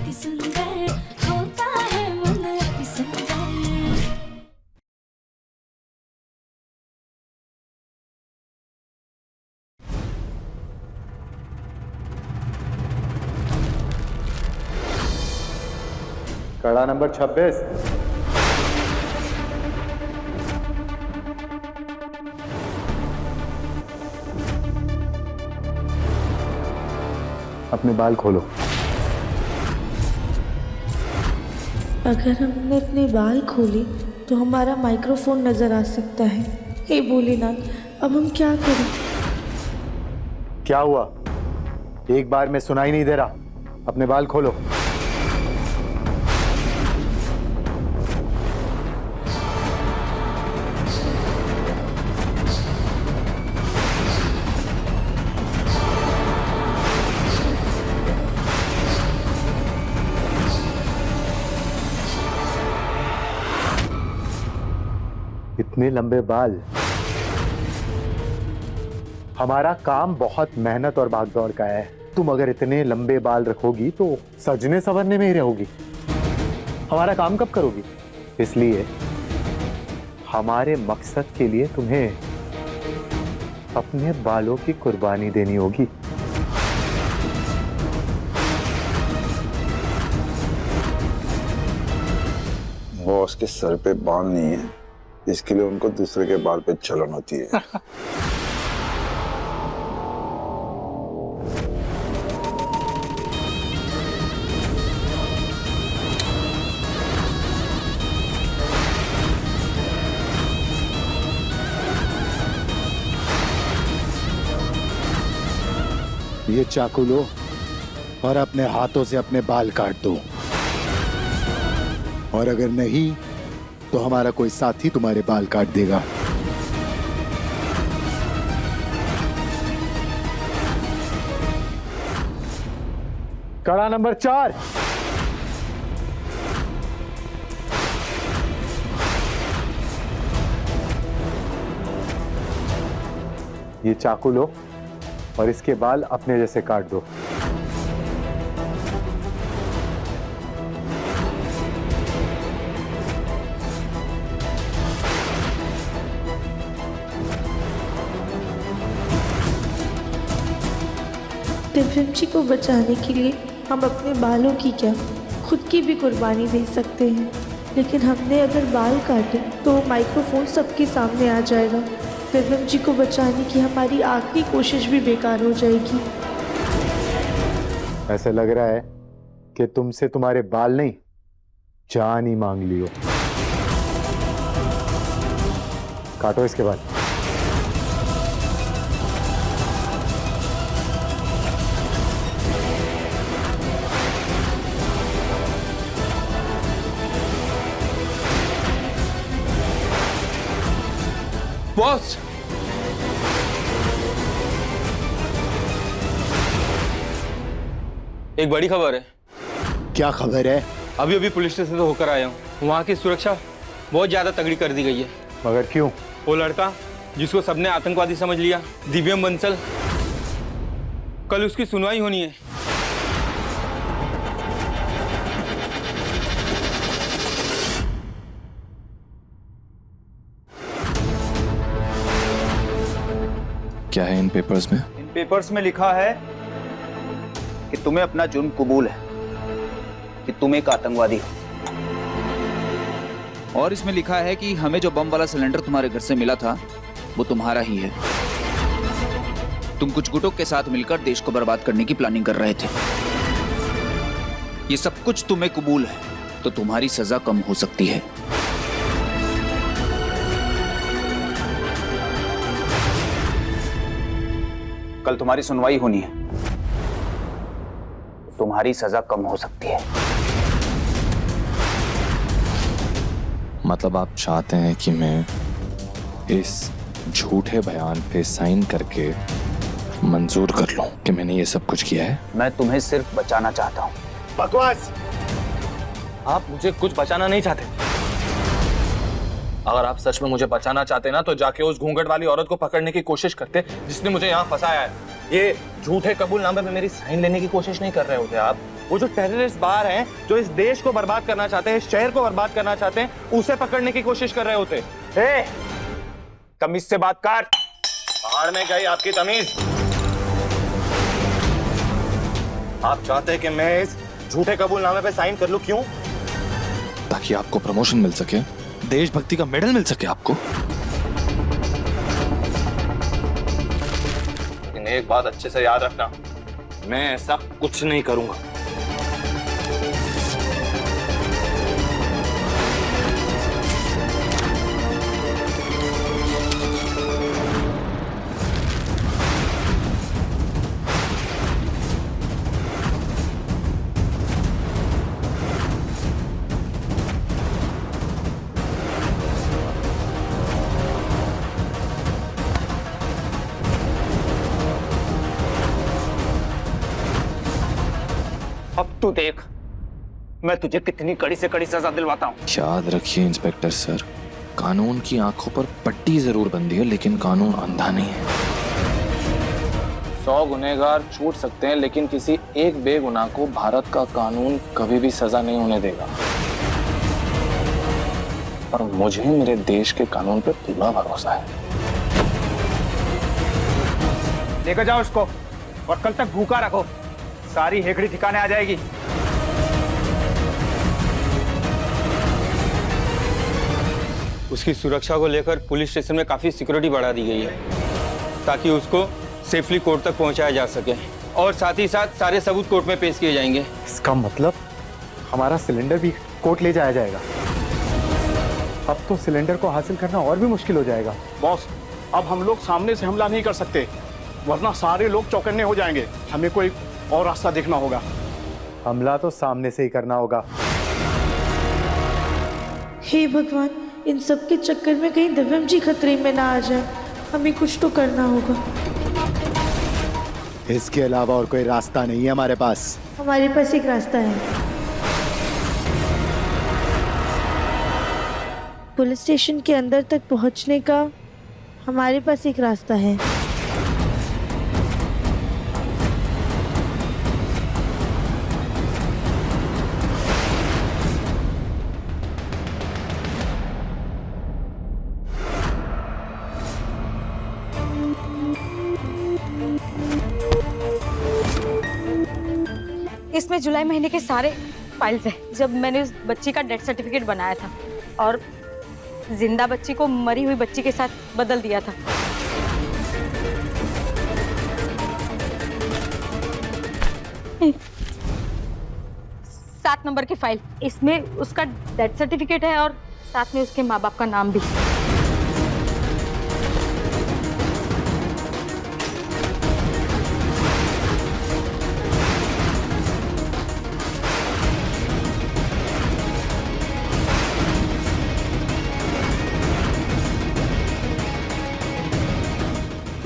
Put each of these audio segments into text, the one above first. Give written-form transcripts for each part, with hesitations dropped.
अति सुंदर होता है मन अति सुंदर। कड़ा नंबर 26। अपने बाल खोलो। अगर हमने अपने बाल खोले तो हमारा माइक्रोफोन नजर आ सकता है। हे भोलेनाथ, अब हम क्या करें? क्या हुआ? एक बार में सुनाई नहीं दे रहा। अपने बाल खोलो। इतने लंबे बाल। हमारा काम बहुत मेहनत और भागदौड़ का है। तुम अगर इतने लंबे बाल रखोगी तो सजने संवरने में ही रहोगी। हमारा काम कब करोगी? इसलिए हमारे मकसद के लिए तुम्हें अपने बालों की कुर्बानी देनी होगी। बॉस के सर पे बाल नहीं है, इसके लिए उनको दूसरे के बाल पे जलन होती है। ये चाकू लो और अपने हाथों से अपने बाल काट दो। और अगर नहीं तो हमारा कोई साथी तुम्हारे बाल काट देगा। कड़ा नंबर 4। ये चाकू लो और इसके बाल अपने जैसे काट दो। दिव्यम जी को बचाने के लिए हम अपने बालों की क्या, खुद की भी कुर्बानी दे सकते हैं। लेकिन हमने अगर बाल काटे तो माइक्रोफोन सबके सामने आ जाएगा। दिव्यम जी को बचाने की हमारी आखिरी कोशिश भी बेकार हो जाएगी। ऐसा लग रहा है कि तुमसे तुम्हारे बाल नहीं, जान ही मांग लियो। काटो इसके बाद। बॉस, एक बड़ी खबर है। क्या खबर है? अभी अभी पुलिस स्टेशन से होकर आया हूँ। वहाँ की सुरक्षा बहुत ज्यादा तगड़ी कर दी गई है। मगर क्यों? वो लड़का जिसको सबने आतंकवादी समझ लिया, दिव्यम बंसल, कल उसकी सुनवाई होनी है। क्या है इन पेपर्स में? इन पेपर्स में लिखा है कि तुम्हें अपना जुर्म कबूल है, कि तुम एक आतंकवादी हो। और इसमें लिखा है कि हमें जो बम वाला सिलेंडर तुम्हारे घर से मिला था वो तुम्हारा ही है। तुम कुछ गुटों के साथ मिलकर देश को बर्बाद करने की प्लानिंग कर रहे थे। ये सब कुछ तुम्हें कबूल है तो तुम्हारी सजा कम हो सकती है। कल तुम्हारी सुनवाई होनी है, तुम्हारी सजा कम हो सकती है। मतलब आप चाहते हैं कि मैं इस झूठे बयान पे साइन करके मंजूर कर लूं कि मैंने ये सब कुछ किया है? मैं तुम्हें सिर्फ बचाना चाहता हूं। बकवास! आप मुझे कुछ बचाना नहीं चाहते। अगर आप सच में मुझे बचाना चाहते ना तो जाके उस घूंघट वाली औरत को पकड़ने की कोशिश करते जिसने मुझे यहाँ फंसाया है। ये झूठे कबूलनामे में मेरी साइन लेने की कोशिश नहीं कर रहे होते आप। वो जो टेररिस्ट बाहर हैं, जो इस देश को बर्बाद करना चाहते हैं, इस शहर को बर्बाद करना चाहते हैं, उसे पकड़ने की कोशिश कर रहे होते। तमीज से बात कर। बाहर में गई आपकी तमीज। आप चाहते हैं कि मैं इस झूठे कबूलनामे पे साइन कर लूं, क्यों? ताकि आपको प्रमोशन मिल सके, देशभक्ति का मेडल मिल सके आपको। लेकिन एक बात अच्छे से याद रखना, मैं ऐसा कुछ नहीं करूंगा। अब तू देख, मैं तुझे कितनी कड़ी से कड़ी सजा दिलवाता हूँ। याद रखिए इंस्पेक्टर सर, कानून की आंखों पर पट्टी जरूर बंधी है, लेकिन कानून अंधा नहीं है। 100 गुनहगार छूट सकते हैं, लेकिन किसी एक बेगुनाह को भारत का कानून कभी भी सजा नहीं होने देगा। और मुझे मेरे देश के कानून पे पूरा भरोसा है। लेकर जाओ उसको और कल तक भूखा रखो, सारी हेकड़ी ठिकाने आ जाएगी। उसकी सुरक्षा को लेकर पुलिस स्टेशन में काफी सिक्योरिटी बढ़ा दी गई है, ताकि उसको सेफली कोर्ट तक पहुंचाया जा सके, और साथ ही साथ सारे सबूत कोर्ट में पेश किए जाएंगे। इसका मतलब हमारा सिलेंडर भी कोर्ट ले जाया जाएगा। अब तो सिलेंडर को हासिल करना और भी मुश्किल हो जाएगा। बॉस, अब हम लोग सामने से हमला नहीं कर सकते, वरना सारे लोग चौकन्ने हो जाएंगे। हमें कोई और रास्ता देखना होगा। हमला तो सामने से ही करना होगा। हे भगवान, इन सब के चक्कर में कहीं दिव्यम जी खतरे में ना आ जाए। हमें कुछ तो करना होगा। इसके अलावा और कोई रास्ता नहीं है हमारे पास। हमारे पास एक रास्ता है। पुलिस स्टेशन के अंदर तक पहुंचने का हमारे पास एक रास्ता है। इसमें जुलाई महीने के सारे फाइल्स हैं, जब मैंने उस बच्ची का डेथ सर्टिफिकेट बनाया था और जिंदा बच्ची को मरी हुई बच्ची के साथ बदल दिया था। सात नंबर की फाइल, इसमें उसका डेथ सर्टिफिकेट है और साथ में उसके माँ बाप का नाम भी।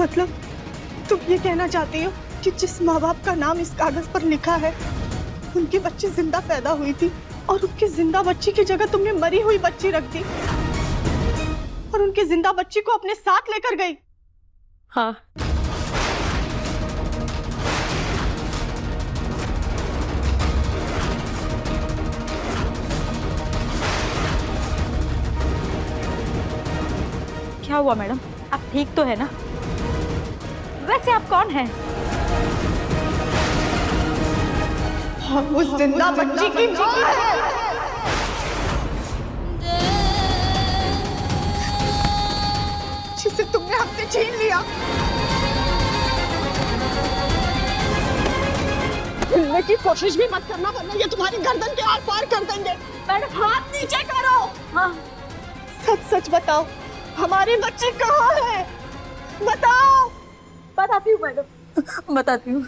मतलब तुम ये कहना चाहती हो कि जिस माँ बाप का नाम इस कागज पर लिखा है, उनकी बच्ची जिंदा पैदा हुई थी और उनकी जिंदा बच्ची की जगह तुमने मरी हुई बच्ची रख दी और उनकी जिंदा बच्ची को अपने साथ लेकर गई? हाँ। क्या हुआ मैडम, आप ठीक तो है ना? वैसे आप कौन हैं? हम उस जिंदा बच्ची की माँ हैं। जिसे तुमने हमसे छीन लिया। हिलने की कोशिश भी मत करना, वरना ये तुम्हारी गर्दन के आर पार कर देंगे। मैडम, हाथ नीचे करो। हाँ, सच सच बताओ, हमारी बच्ची कहाँ है? बताओ। बताती हूँ मैडम, बताती हूँ।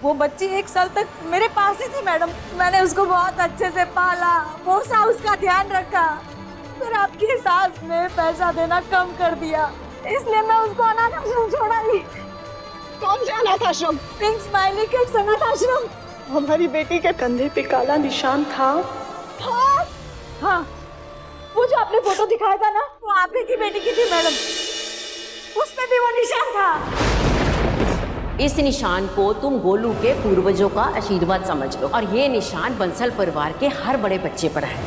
वो बच्ची 1 साल तक मेरे पास ही थी मैडम। मैंने उसको बहुत अच्छे से पाला, पोसा, उसका ध्यान रखा। फिर आपकी सास ने पैसा देना कम कर दिया, इसलिए मैं उसको अनाथ आश्रम छोड़ा ही। कौन से अनाथ आश्रम? पिंक स्माइली किड्स अनाथ आश्रम। हमारी बेटी के कंधे पे काला निशान था। हाँ हाँ, वो जो आपने फोटो दिखाया था ना, वो आप ही की बेटी की थी मैडम। उसमें भी वो निशान था। इस निशान को तुम गोलू के पूर्वजों का आशीर्वाद समझ लो और ये निशान बंसल परिवार के हर बड़े बच्चे पर है।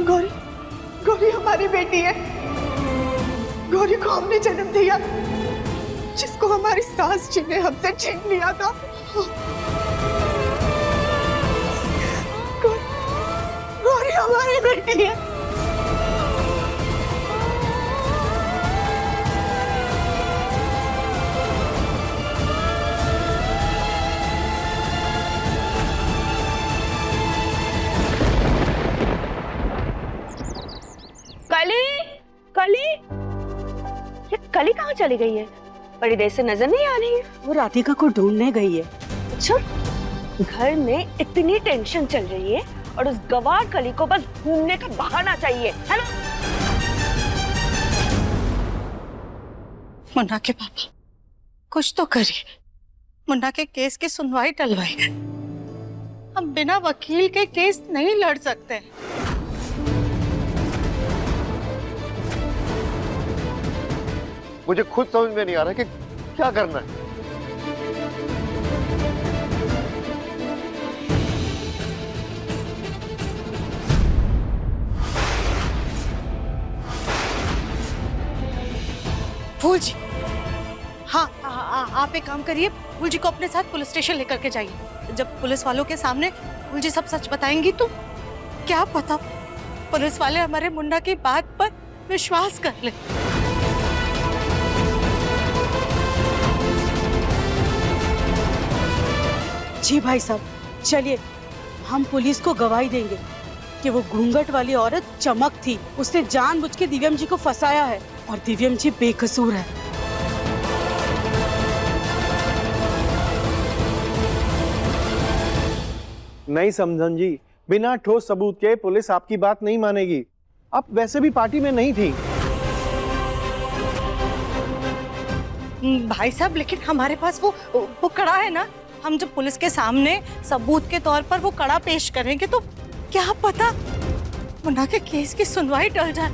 गौरी, गौरी हमारी बेटी है। गौरी को हमने जन्म दिया, जिसको हमारी सास जी ने हमसे छीन लिया था। गौरी हमारी बेटी है। कली, ये कली कहाँ चली गई है? बड़ी देर से नजर नहीं आ रही है। वो राधिका को ढूंढने गई है। अच्छा, घर में इतनी टेंशन चल रही है और उस गवार कली को बस घूमने का बहाना चाहिए, है ना? मुन्ना के पापा, कुछ तो करिए। मुन्ना के केस की सुनवाई टलवाइए। हम बिना वकील के केस नहीं लड़ सकते। मुझे खुद समझ में नहीं आ रहा कि क्या करना है। फूल जी, हाँ, आप एक काम करिए, फूल जी को अपने साथ पुलिस स्टेशन लेकर के जाइए। जब पुलिस वालों के सामने फूल जी सब सच बताएंगी तो क्या पता पुलिस वाले हमारे मुन्ना की बात पर विश्वास कर ले। जी भाई साहब, चलिए हम पुलिस को गवाही देंगे कि वो घूंघट वाली औरत चमक थी, उसने जानबूझ के दिव्यम जी को फंसाया है और दिव्यम जी बेकसूर है। नहीं समझन जी, बिना ठोस सबूत के पुलिस आपकी बात नहीं मानेगी। आप वैसे भी पार्टी में नहीं थी। भाई साहब, लेकिन हमारे पास वो कड़ा है ना। हम जब पुलिस के सामने सबूत के तौर पर वो कड़ा पेश करेंगे तो क्या पता मुन्ना के केस की सुनवाई टल जाए।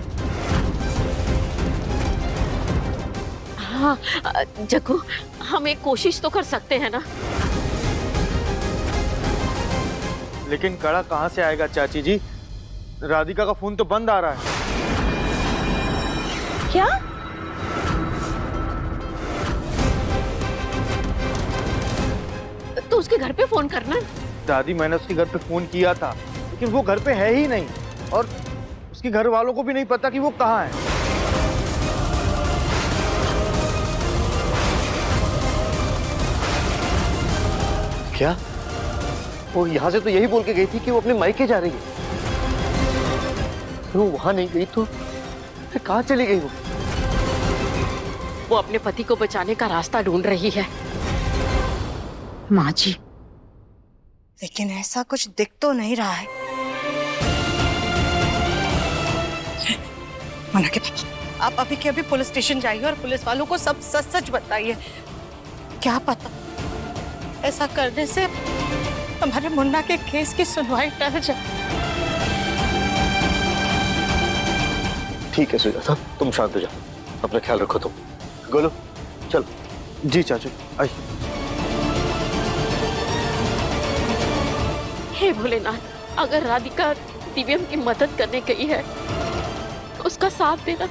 हाँ जग्गू, हम एक कोशिश तो कर सकते हैं ना। लेकिन कड़ा कहाँ से आएगा चाची जी? राधिका का फोन तो बंद आ रहा है। क्या? तो उसके घर पे फोन करना। दादी, मैंने उसके घर पे फोन किया था, लेकिन वो घर पे है ही नहीं और उसके घर वालों को भी नहीं पता कि वो कहाँ है। क्या? वो यहाँ से तो यही बोल के गई थी कि वो अपने मायके जा रही है। तो वो वहां नहीं गई तो फिर कहाँ चली गई? वो अपने पति को बचाने का रास्ता ढूंढ रही है माँ जी। लेकिन ऐसा कुछ दिख तो नहीं रहा है। मुन्ना के पापा, आप अभी के अभी पुलिस स्टेशन जाइए और पुलिस वालों को सब सच सच बताइए। क्या पता ऐसा करने से हमारे मुन्ना के केस की सुनवाई टल जाए। ठीक है सुजाता, तुम शांत हो जाओ, अपना ख्याल रखो। तुम गोलू चल। जी चाचू, आई। हे भोलेनाथ, अगर राधिका दिव्यम की मदद करने गई है तो उसका साथ देना।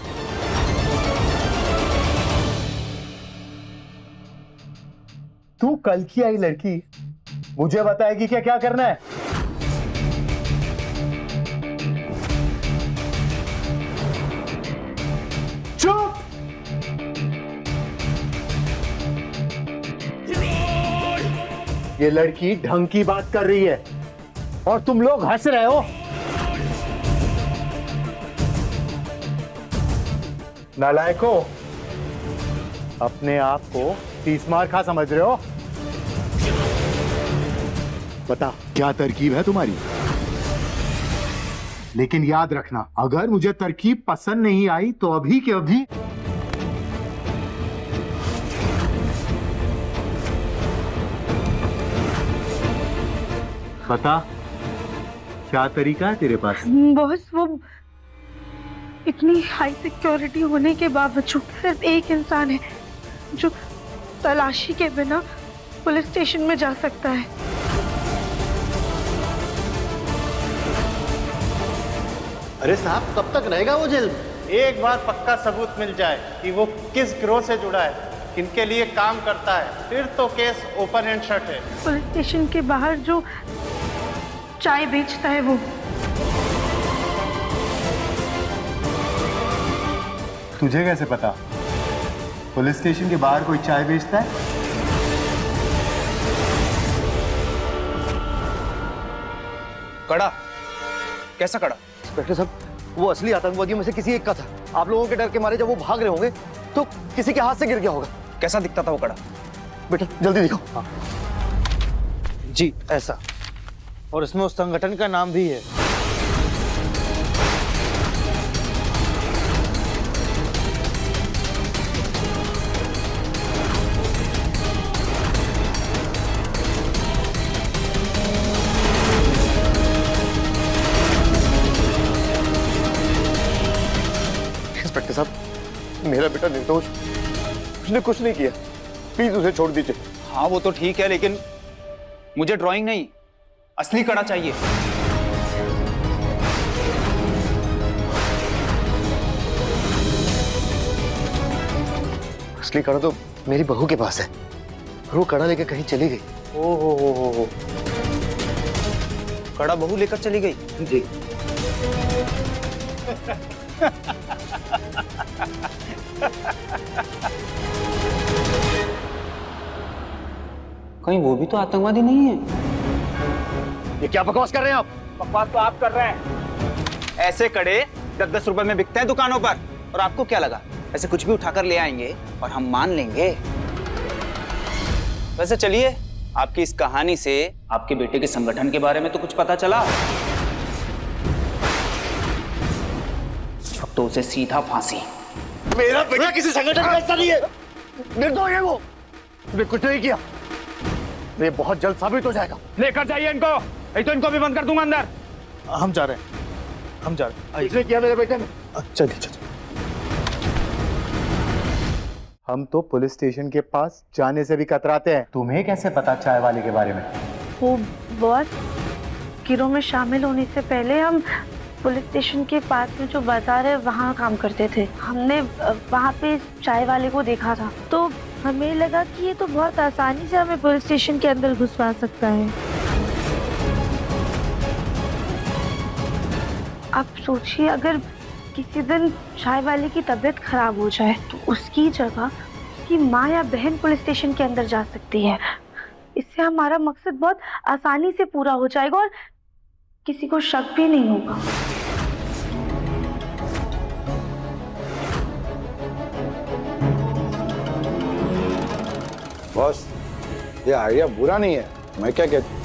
तू कल की आई लड़की मुझे बताएगी क्या क्या करना है? चुप! ये लड़की ढंग की बात कर रही है और तुम लोग हंस रहे हो। नालायको, अपने आप को 30 मार खा समझ रहे हो? बता क्या तरकीब है तुम्हारी? लेकिन याद रखना, अगर मुझे तरकीब पसंद नहीं आई तो अभी के अभी बता क्या तरीका है तेरे पास? बॉस, वो इतनी हाई सिक्योरिटी होने के बावजूद सिर्फ एक इंसान है जो तलाशी के बिना पुलिस स्टेशन में जा सकता है। अरे साहब, कब तक रहेगा वो जेल में? एक बार पक्का सबूत मिल जाए कि वो किस गिरोह से जुड़ा है, किनके लिए काम करता है, फिर तो केस ओपन एंड शट है। पुलिस स्टेशन के बाहर जो चाय बेचता है वो। तुझे कैसे पता पुलिस स्टेशन के बाहर कोई चाय बेचता है? कड़ा? कैसा कड़ा? इंस्पेक्टर साहब, वो असली आतंकवादियों में से किसी एक का था। आप लोगों के डर के मारे जब वो भाग रहे होंगे तो किसी के हाथ से गिर गया होगा। कैसा दिखता था वो कड़ा? बेटा जल्दी दिखाओ। हाँ। जी ऐसा, और इसमें उस संगठन का नाम भी है। इंस्पेक्टर साहब, मेरा बेटा निर्दोष, उसने कुछ नहीं किया, प्लीज उसे छोड़ दीजिए। हाँ वो तो ठीक है, लेकिन मुझे ड्राइंग नहीं, असली कड़ा चाहिए। असली कड़ा तो मेरी बहू के पास है, और वो कड़ा लेकर कहीं चली गई। ओ कड़ा बहू लेकर चली गई? जी। कहीं वो भी तो आतंकवादी नहीं है? ये क्या बकवास कर रहे हैं आप? बकवास तो आप कर रहे हैं। ऐसे कड़े 10-10 रुपए में बिकते हैं दुकानों पर, और आपको क्या लगा ऐसे कुछ भी उठाकर ले आएंगे और हम मान लेंगे? वैसे चलिए, आपकी इस कहानी से आपके बेटे के संगठन के बारे में तो कुछ पता चला। अब तो उसे सीधा फांसी। मेरा बेटा किसी संगठन का हिस्सा नहीं है, निर्दोष है वो, उसने कुछ नहीं किया। ये बहुत जल्द साबित हो जाएगा। लेकर जाइए इनको, नहीं तो इनको भी बंद कर दूंगा अंदर। हम जा रहे हैं, हम जा रहे हैं। इसने किया मेरे बेटे ने। चलिए चलिए। हम तो पुलिस स्टेशन के पास जाने से भी कतराते हैं। तुम्हें कैसे पता चाय वाले के बारे में? वो बॉस, गिरोह में शामिल होने से पहले हम पुलिस स्टेशन के पास में जो बाजार है वहाँ काम करते थे। हमने वहाँ पे चाय वाले को देखा था, तो हमें लगा कि ये तो बहुत आसानी से हमें पुलिस स्टेशन के अंदर घुसवा सकता है। आप सोचिए, अगर किसी दिन चाय वाले की तबीयत खराब हो जाए तो उसकी जगह उसकी माँ या बहन पुलिस स्टेशन के अंदर जा सकती है। इससे हमारा मकसद बहुत आसानी से पूरा हो जाएगा और किसी को शक भी नहीं होगा। बॉस, ये आइडिया बुरा नहीं है, मैं क्या कहती।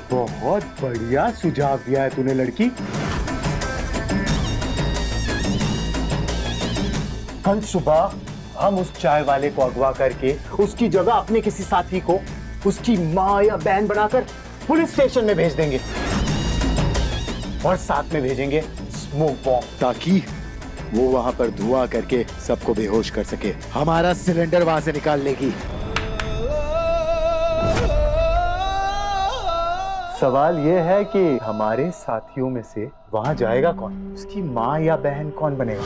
बहुत बढ़िया सुझाव दिया है तूने लड़की। कल सुबह हम उस चाय वाले को अगवा करके उसकी जगह अपने किसी साथी को उसकी माँ या बहन बनाकर पुलिस स्टेशन में भेज देंगे, और साथ में भेजेंगे स्मोक बॉम्ब, ताकि वो वहां पर धुआं करके सबको बेहोश कर सके। हमारा सिलेंडर वहां से निकाल लेगी। सवाल ये है कि हमारे साथियों में से वहां जाएगा कौन? उसकी माँ या बहन कौन बनेगा?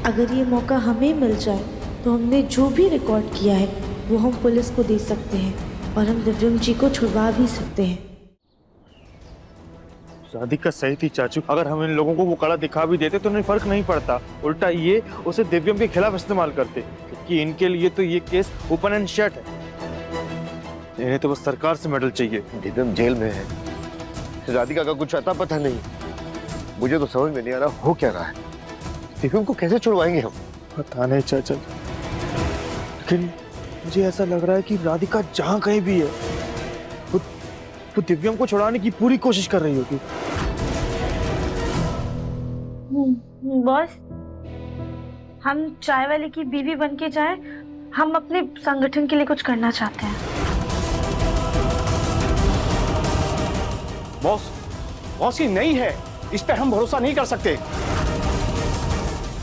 अगर ये मौका हमें मिल जाए तो हमने जो भी रिकॉर्ड किया है वो हम पुलिस को दे सकते हैं, और हम दिव्यम जी को छुड़वा भी सकते हैं। राधिका सही थी चाचू, अगर हम इन लोगों को वो कड़ा दिखा भी देते तो उन्हें फर्क नहीं पड़ता, उल्टा ये उसे दिव्यम के खिलाफ इस्तेमाल करते, क्योंकि इनके लिए तो ये केस ओपन एंड शट है। इन्हें तो बस सरकार से मेडल चाहिए। दिव्यम जेल में है, राधिका का कुछ अता पता नहीं। मुझे तो समझ में नहीं आ रहा हो क्या रहा है। दिव्यम को कैसे छुड़वाएंगे हम? पता नहीं चाचा, लेकिन मुझे ऐसा लग रहा है कि राधिका जहाँ कहीं भी है वो दिव्यम को छुड़ाने की पूरी कोशिश कर रही होगी। बॉस, हम चाय वाले की बीवी बन के जाए, हम अपने संगठन के लिए कुछ करना चाहते हैं। बॉस ये नहीं है, इस पे हम भरोसा नहीं कर सकते।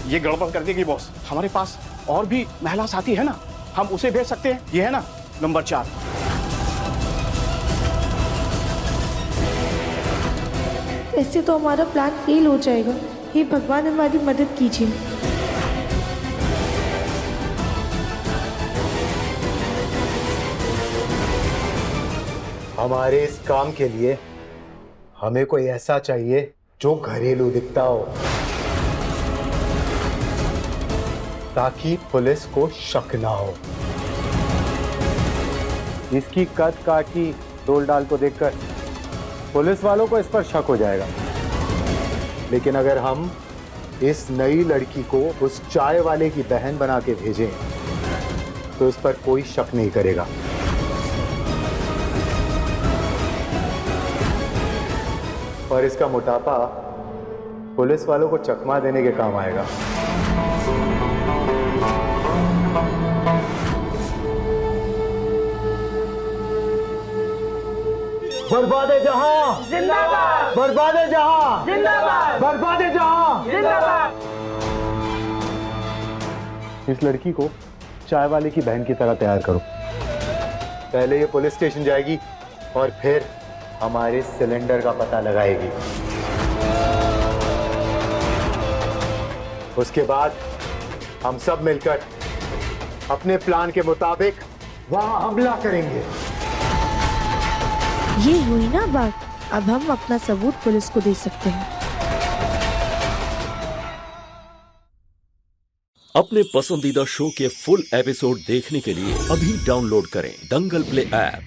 ये गड़बड़ कर देगी बॉस। हमारे पास और भी महिला साथी है ना, हम उसे भेज सकते हैं। ये है ना नंबर 4। ऐसे तो हमारा प्लान फेल हो जाएगा। हे भगवान, हमारी मदद कीजिए। हमारे इस काम के लिए हमें कोई ऐसा चाहिए जो घरेलू दिखता हो, ताकि पुलिस को शक ना हो। इसकी कद काठी डोल डाल को देखकर पुलिस वालों को इस पर शक हो जाएगा, लेकिन अगर हम इस नई लड़की को उस चाय वाले की बहन बना के भेजें तो इस पर कोई शक नहीं करेगा। और इसका मोटापा पुलिस वालों को चकमा देने के काम आएगा। बर्बादे जहां जिंदाबाद, बर्बादे जहां जिंदाबाद, बर्बादे जहां जिंदाबाद। इस लड़की को चाय वाले की बहन की तरह तैयार करो। पहले ये पुलिस स्टेशन जाएगी और फिर हमारे सिलेंडर का पता लगाएगी। उसके बाद हम सब मिलकर अपने प्लान के मुताबिक वहां हमला करेंगे। ये हुई ना बात। अब हम अपना सबूत पुलिस को दे सकते हैं। अपने पसंदीदा शो के फुल एपिसोड देखने के लिए अभी डाउनलोड करें दंगल प्ले ऐप।